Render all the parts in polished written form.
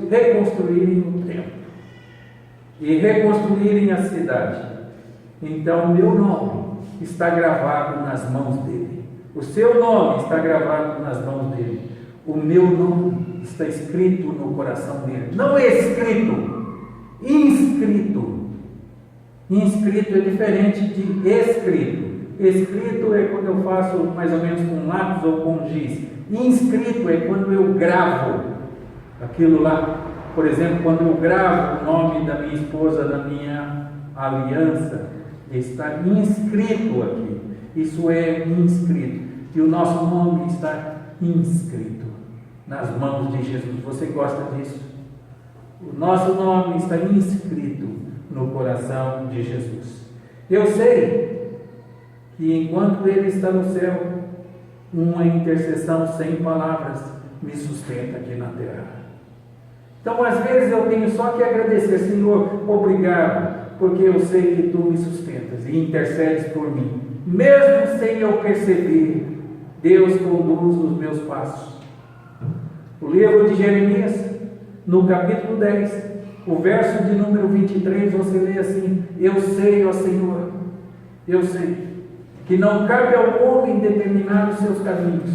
reconstruírem o templo e reconstruírem a cidade, então o meu nome está gravado nas mãos dele. O seu nome está gravado nas mãos dele. O meu nome está escrito no coração dele. Não escrito, inscrito. Inscrito é diferente de escrito. Escrito é quando eu faço mais ou menos com lápis ou com giz. Inscrito é quando eu gravo aquilo lá. Por exemplo, quando eu gravo o nome da minha esposa na minha aliança, está inscrito aqui. Isso é inscrito. E o nosso nome está inscrito nas mãos de Jesus. Você gosta disso? O nosso nome está inscrito no coração de Jesus. Eu sei que enquanto Ele está no céu, uma intercessão sem palavras me sustenta aqui na terra. Então, às vezes eu tenho só que agradecer, Senhor, obrigado, porque eu sei que Tu me sustentas e intercedes por mim. Mesmo sem eu perceber, Deus conduz os meus passos. O livro de Jeremias, no capítulo 10, o verso de número 23, você lê assim: eu sei, ó Senhor, eu sei, que não cabe ao homem determinar os seus caminhos,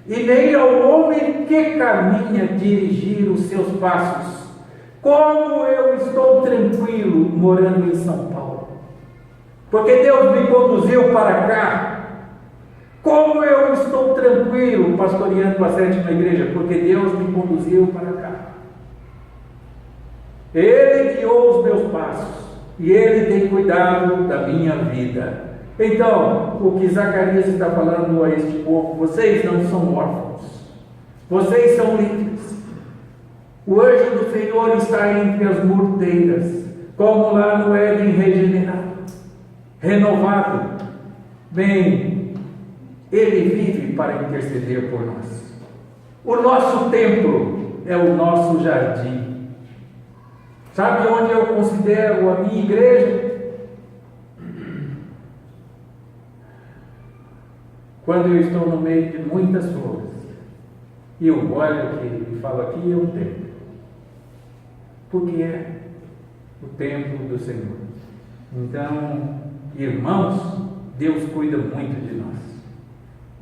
e nem ao homem que caminha dirigir os seus passos. Como eu estou tranquilo morando em São Paulo, porque Deus me conduziu para cá. Como eu estou tranquilo pastoreando a 7ª igreja, porque Deus me conduziu para cá. Ele guiou os meus passos e Ele tem cuidado da minha vida. Então, o que Zacarias está falando a este povo: vocês não são órfãos, vocês são livres. O anjo do Senhor está entre as murteiras, como lá no Éden regenerado, renovado. Bem, Ele vive para interceder por nós. O nosso templo é o nosso jardim. Sabe onde eu considero a minha igreja? Quando eu estou no meio de muitas flores e eu olho aqui e falo: aqui é um templo, porque é o templo do Senhor. Então, irmãos, Deus cuida muito de nós.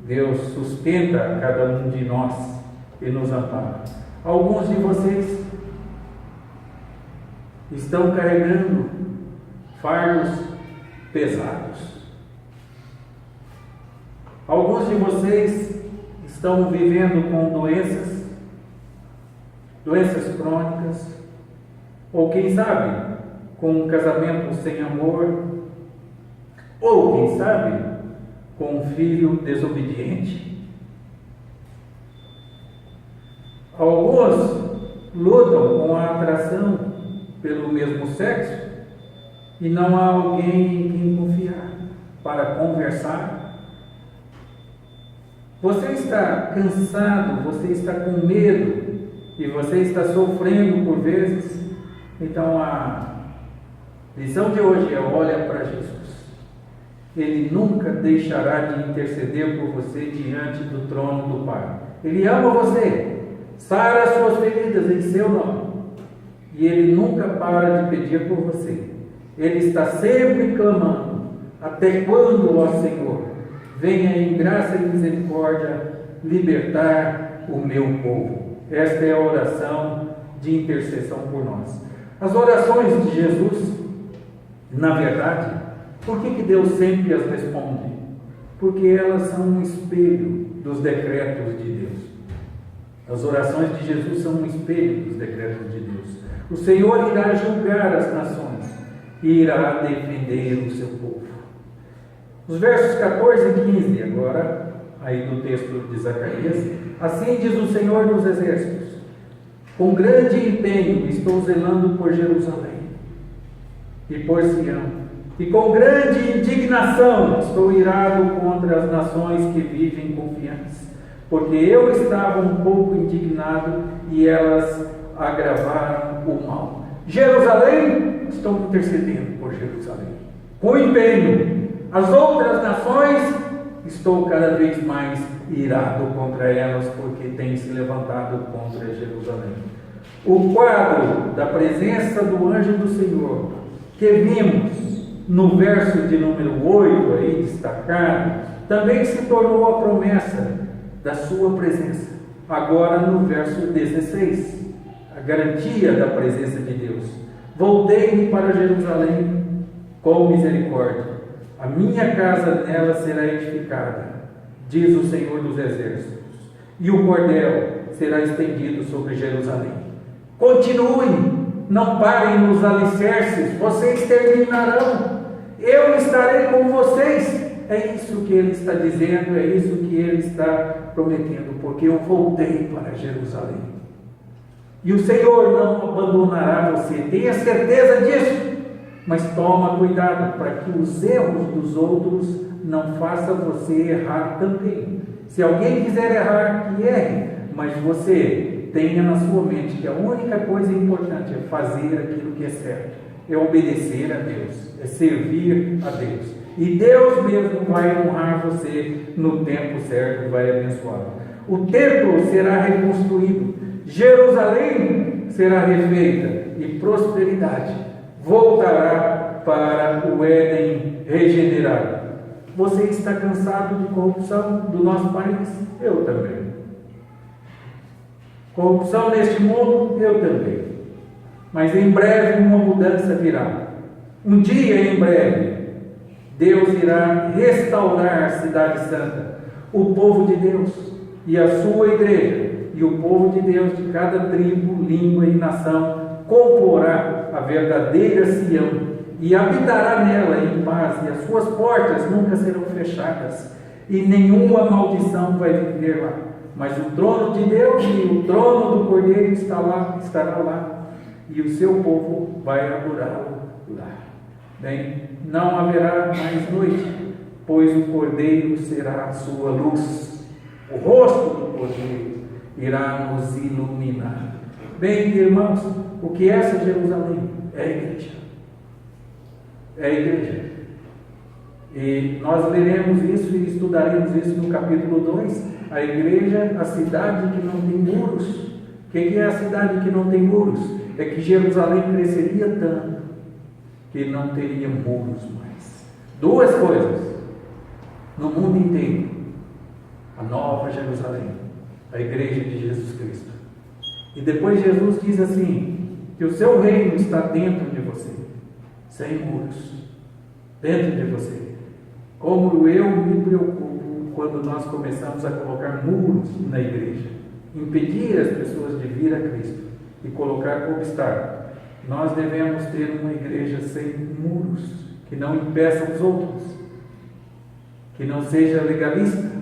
Deus sustenta cada um de nós e nos ampara. Alguns de vocês estão carregando fardos pesados. Alguns de vocês estão vivendo com doenças crônicas, ou quem sabe, com um casamento sem amor, ou quem sabe, com um filho desobediente. Alguns lutam com a atração pelo mesmo sexo e não há alguém em quem confiar para conversar. Você está cansado, você está com medo e você está sofrendo por vezes. Então a lição de hoje é: olha para Jesus. Ele nunca deixará de interceder por você diante do trono do Pai. Ele ama você, sara as suas feridas em seu nome, e Ele nunca para de pedir por você. Ele está sempre clamando: até quando, ó Senhor, venha em graça e misericórdia libertar o meu povo. Esta é a oração de intercessão por nós. As orações de Jesus, na verdade, por que Deus sempre as responde? Porque elas são um espelho dos decretos de Deus. As orações de Jesus são um espelho dos decretos de Deus. O Senhor irá julgar as nações e irá defender o seu povo. Os versos 14 e 15 agora, aí do texto de Zacarias: assim diz o Senhor dos Exércitos: com grande empenho estou zelando por Jerusalém e por Sião, e com grande indignação estou irado contra as nações que vivem confiantes, porque eu estava um pouco indignado e elas agravaram o mal. Jerusalém, estou intercedendo por Jerusalém com empenho. As outras nações, estou cada vez mais irado contra elas, porque têm se levantado contra Jerusalém. O quadro da presença do anjo do Senhor, que vimos no verso de número 8, aí destacado, também se tornou a promessa da sua presença. Agora no verso 16, a garantia da presença de Deus. Voltei-me para Jerusalém com misericórdia. A minha casa nela será edificada, diz o Senhor dos Exércitos, e o cordel será estendido sobre Jerusalém. Continuem, não parem nos alicerces, vocês terminarão. Eu estarei com vocês. É isso que ele está dizendo, é isso que ele está prometendo, porque eu voltei para Jerusalém. E o Senhor não abandonará você, tenha certeza disso. Mas toma cuidado para que os erros dos outros não façam você errar também. Se alguém quiser errar, que erre, mas você tenha na sua mente que a única coisa importante é fazer aquilo que é certo, é obedecer a Deus, é servir a Deus. E Deus mesmo vai honrar você no tempo certo, vai abençoar. O templo será reconstruído, Jerusalém será refeita e prosperidade voltará para o Éden regenerado. Você está cansado de corrupção do nosso país? Eu também. Corrupção neste mundo? Eu também. Mas em breve uma mudança virá. Um dia em breve, Deus irá restaurar a cidade santa, o povo de Deus e a sua igreja, e o povo de Deus de cada tribo, língua e nação comporá a verdadeira Sião e habitará nela em paz, e as suas portas nunca serão fechadas, e nenhuma maldição vai viver lá. Mas o trono de Deus e o trono do Cordeiro estará lá, e o seu povo vai adorá-lo lá. Bem, não haverá mais noite, pois o Cordeiro será a sua luz. O rosto do Cordeiro irá nos iluminar. Bem, irmãos, o que é essa Jerusalém? É a igreja. É a igreja. E nós leremos isso e estudaremos isso no capítulo 2. A igreja, a cidade que não tem muros. O que é a cidade que não tem muros? É que Jerusalém cresceria tanto que não teria muros mais. Duas coisas no mundo inteiro: a nova Jerusalém, a igreja de Jesus Cristo. E depois Jesus diz assim, que o seu reino está dentro de você, sem muros, dentro de você. Como eu me preocupo quando nós começamos a colocar muros na igreja, impedir as pessoas de vir a Cristo e colocar obstáculos. Nós devemos ter uma igreja sem muros, que não impeça os outros, que não seja legalista,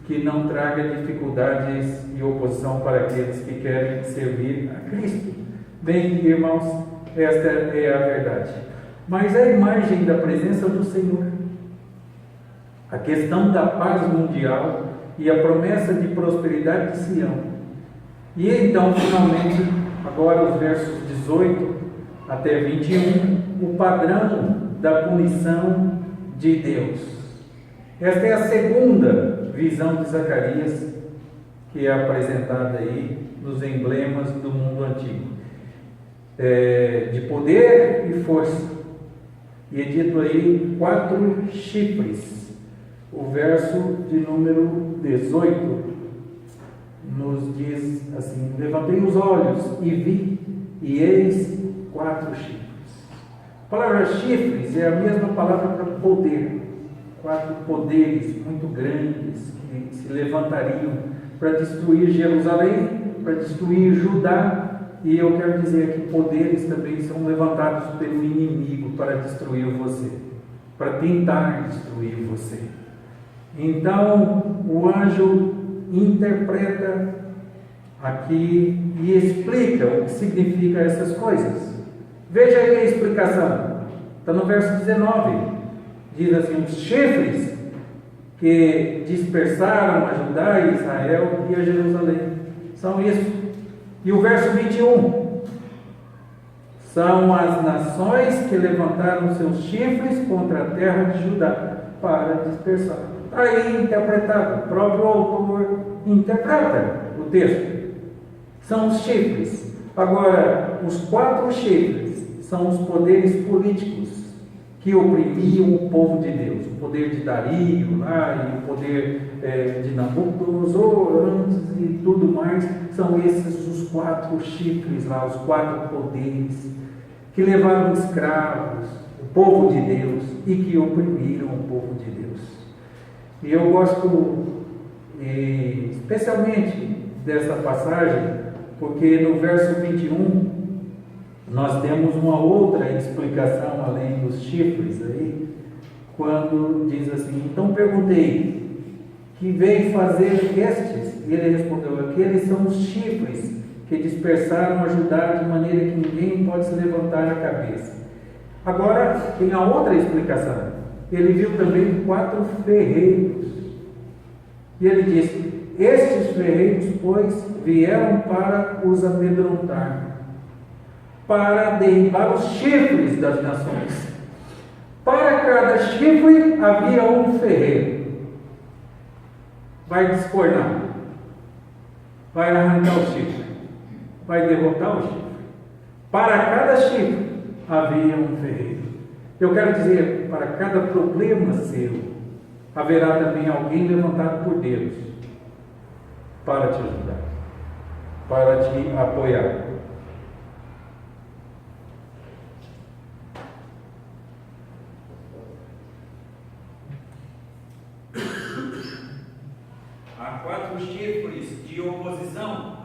que não traga dificuldades e oposição para aqueles que querem servir a Cristo. Bem, irmãos, esta é a verdade. Mas a imagem da presença do Senhor, a questão da paz mundial e a promessa de prosperidade de Sião. E então, finalmente, agora os versos 18 até 21, o padrão da punição de Deus. Esta é a segunda visão de Zacarias, que é apresentada aí nos emblemas do mundo antigo, de poder e força. E é dito aí 4 chifres. O verso de número 18 nos diz assim: levantei os olhos e vi, e eis 4 chifres. A palavra chifres é a mesma palavra para poder. 4 poderes muito grandes que se levantariam para destruir Jerusalém, para destruir Judá. E eu quero dizer que poderes também são levantados pelo inimigo para destruir você, para tentar destruir você. Então o anjo interpreta aqui e explica o que significa essas coisas. Veja aí a explicação, está no verso 19. Diz assim: os chifres que dispersaram a Judá e Israel e a Jerusalém. São isso. E o verso 21. São as nações que levantaram seus chifres contra a terra de Judá para dispersar. Está aí interpretado. O próprio autor interpreta o texto. São os chifres. Agora, os 4 chifres são os poderes políticos que oprimiam o povo de Deus. O poder de Dario lá, e o poder de Nabucodonosor antes e tudo mais. São esses os 4 chifres lá, os 4 poderes que levaram escravos, o povo de Deus, e que oprimiram o povo de Deus. E eu gosto especialmente dessa passagem, porque no verso 21 nós temos uma outra explicação além dos chifres aí, quando diz assim: então perguntei, que veio fazer estes? E ele respondeu: aqueles são os chifres que dispersaram a Judá de maneira que ninguém pode se levantar a cabeça. Agora tem a outra explicação. Ele viu também 4 ferreiros. E ele disse: estes ferreiros, pois, vieram para os amedrontar, para derribar os chifres das nações. Para cada chifre havia um ferreiro. Vai descornar, vai arrancar o chifre, vai derrotar o chifre. Para cada chifre havia um ferreiro. Eu quero dizer, para cada problema seu, haverá também alguém levantado por Deus para te ajudar, para te apoiar. Há 4 chifres de oposição,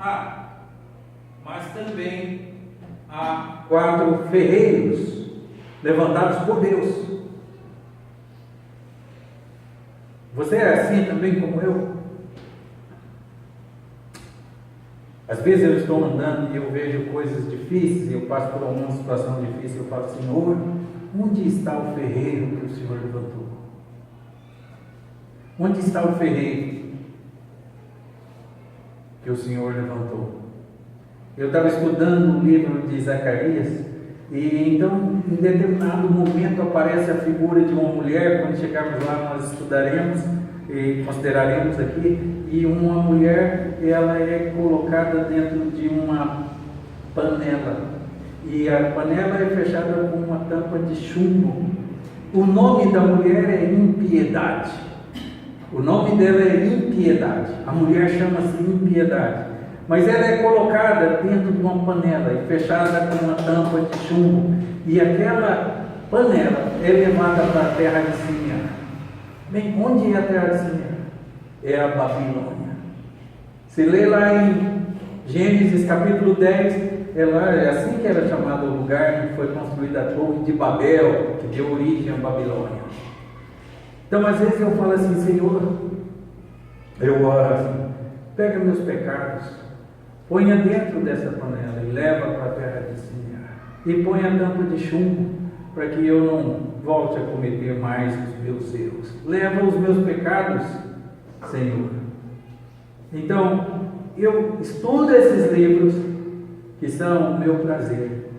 mas também há 4 ferreiros levantados por Deus. Você é assim também como eu? Às vezes eu estou andando e eu vejo coisas difíceis, eu passo por alguma situação difícil, eu falo: Senhor, onde está o ferreiro que o Senhor levantou? Onde está o ferreiro que o Senhor levantou? Eu estava estudando o livro de Zacarias, e então em determinado momento aparece a figura de uma mulher. Quando chegarmos lá nós estudaremos e consideraremos aqui. E uma mulher, ela é colocada dentro de uma panela, e a panela é fechada com uma tampa de chumbo. O nome da mulher é Impiedade. O nome dela é Impiedade. A mulher chama-se Impiedade, mas ela é colocada dentro de uma panela e fechada com uma tampa de chumbo, e aquela panela é levada para a terra de Simeão. Bem, onde é a terra de Simeão? É a Babilônia. Se lê lá em Gênesis capítulo 10, é assim que era chamado o lugar em que foi construída a Torre de Babel, que deu origem à Babilônia. Então, às vezes eu falo assim: Senhor, eu oro assim, pega meus pecados, ponha dentro dessa panela e leva para a terra de Simeão, e põe a tampa de chumbo, para que eu não volte a cometer mais os meus erros. Leva os meus pecados, Senhor. Então, eu estudo esses livros, que são o meu prazer,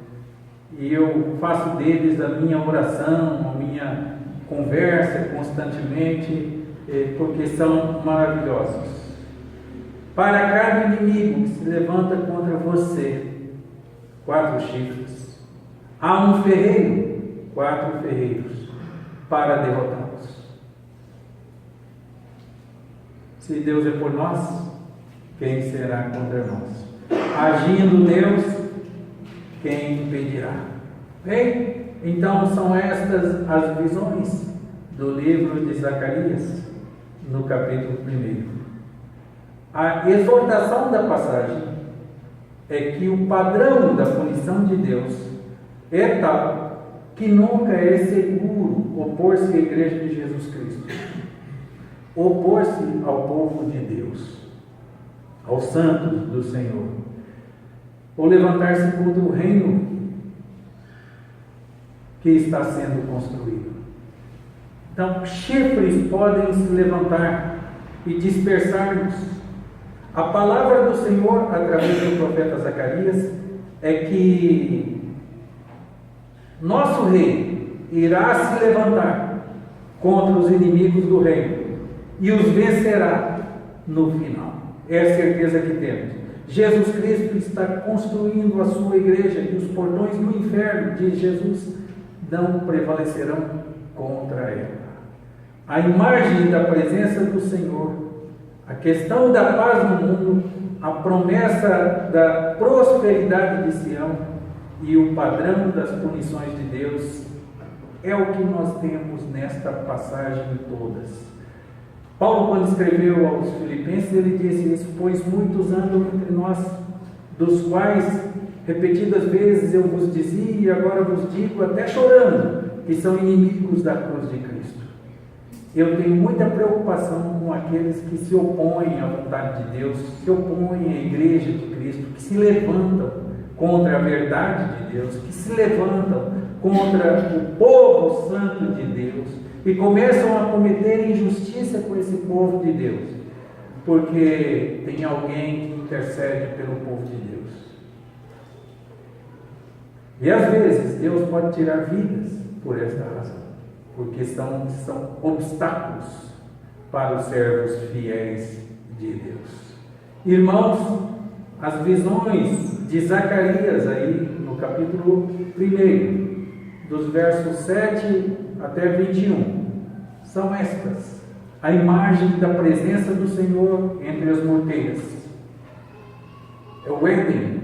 e eu faço deles a minha oração, a minha conversa constantemente, porque são maravilhosos. Para cada inimigo que se levanta contra você, 4 chifres. Há um ferreiro, 4 ferreiros, para derrotá-los. Se Deus é por nós, quem será contra nós? Agindo Deus, quem impedirá? Bem, então são estas as visões do livro de Zacarias, no capítulo 1. A exortação da passagem é que o padrão da punição de Deus é tal que nunca é seguro opor-se à igreja de Jesus Cristo, opor-se ao povo de Deus, aos santos do Senhor, ou levantar-se contra o reino que está sendo construído. Então, chifres podem se levantar e dispersar-nos. A palavra do Senhor, através do profeta Zacarias, é que nosso rei irá se levantar contra os inimigos do reino e os vencerá no final. É a certeza que temos. Jesus Cristo está construindo a sua igreja e os portões do inferno de Jesus não prevalecerão contra ela. A imagem da presença do Senhor, a questão da paz no mundo, a promessa da prosperidade de Sião e o padrão das punições de Deus é o que nós temos nesta passagem todas. Paulo, quando escreveu aos Filipenses, ele disse isso: pois muitos andam entre nós, dos quais repetidas vezes eu vos dizia e agora vos digo, até chorando, que são inimigos da cruz de Cristo. Eu tenho muita preocupação com aqueles que se opõem à vontade de Deus, se opõem à igreja de Cristo, que se levantam contra a verdade de Deus, que se levantam contra o povo santo de Deus e começam a cometer injustiça com esse povo de Deus, porque tem alguém que intercede pelo povo de Deus. E às vezes Deus pode tirar vidas por esta razão, porque são obstáculos para os servos fiéis de Deus. Irmãos, as visões de Zacarias aí no capítulo 1, dos versos 7 até 21, são estas: a imagem da presença do Senhor entre as morteiras. É o Éden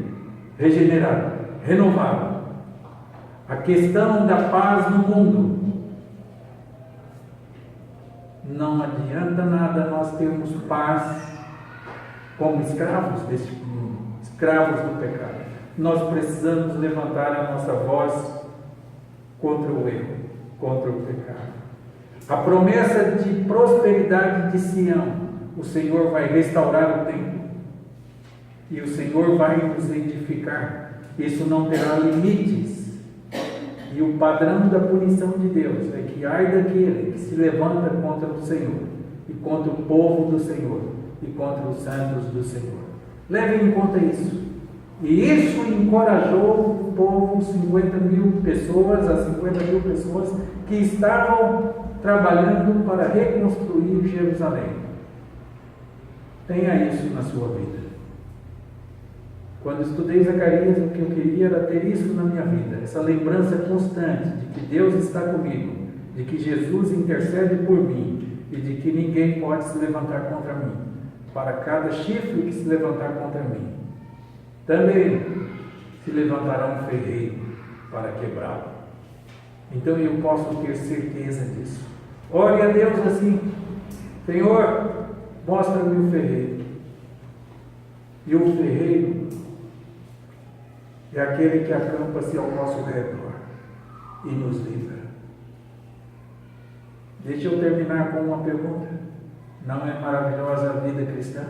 regenerado, renovado. A questão da paz no mundo. Não adianta nada nós termos paz como escravos deste mundo, escravos do pecado. Nós precisamos levantar a nossa voz contra o erro, contra o pecado. A promessa de prosperidade de Sião: o Senhor vai restaurar o templo e o Senhor vai nos edificar. Isso não terá limites. E o padrão da punição de Deus é que ai daquele que se levanta contra o Senhor e contra o povo do Senhor e contra os santos do Senhor. Levem em conta isso. E isso encorajou o povo, 50.000 pessoas, as 50.000 pessoas que estavam trabalhando para reconstruir Jerusalém. Tenha isso na sua vida. Quando estudei Zacarias, o que eu queria era ter isso na minha vida, essa lembrança constante de que Deus está comigo, de que Jesus intercede por mim e de que ninguém pode se levantar contra mim. Para cada chifre que se levantar contra mim, também se levantará um ferreiro para quebrá-lo. Então eu posso ter certeza disso. Ore a Deus assim: Senhor, mostra-me o ferreiro. E o ferreiro é aquele que acampa-se ao nosso redor e nos livra. Deixa eu terminar com uma pergunta. Não é maravilhosa a vida cristã?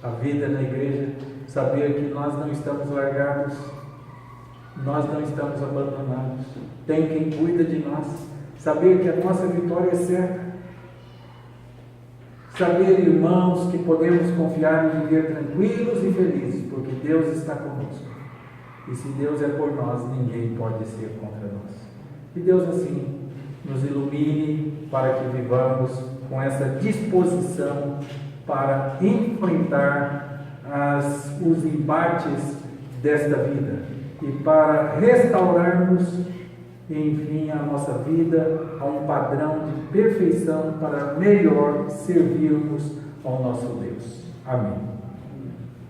A vida na igreja? Saber que nós não estamos largados, nós não estamos abandonados. Tem quem cuida de nós. Saber que a nossa vitória é certa. Saber, irmãos, que podemos confiar e viver tranquilos e felizes, porque Deus está conosco. E se Deus é por nós, ninguém pode ser contra nós. Que Deus assim nos ilumine para que vivamos com essa disposição para enfrentar os embates desta vida e para restaurarmos, enfim, a nossa vida a um padrão de perfeição para melhor servirmos ao nosso Deus. Amém.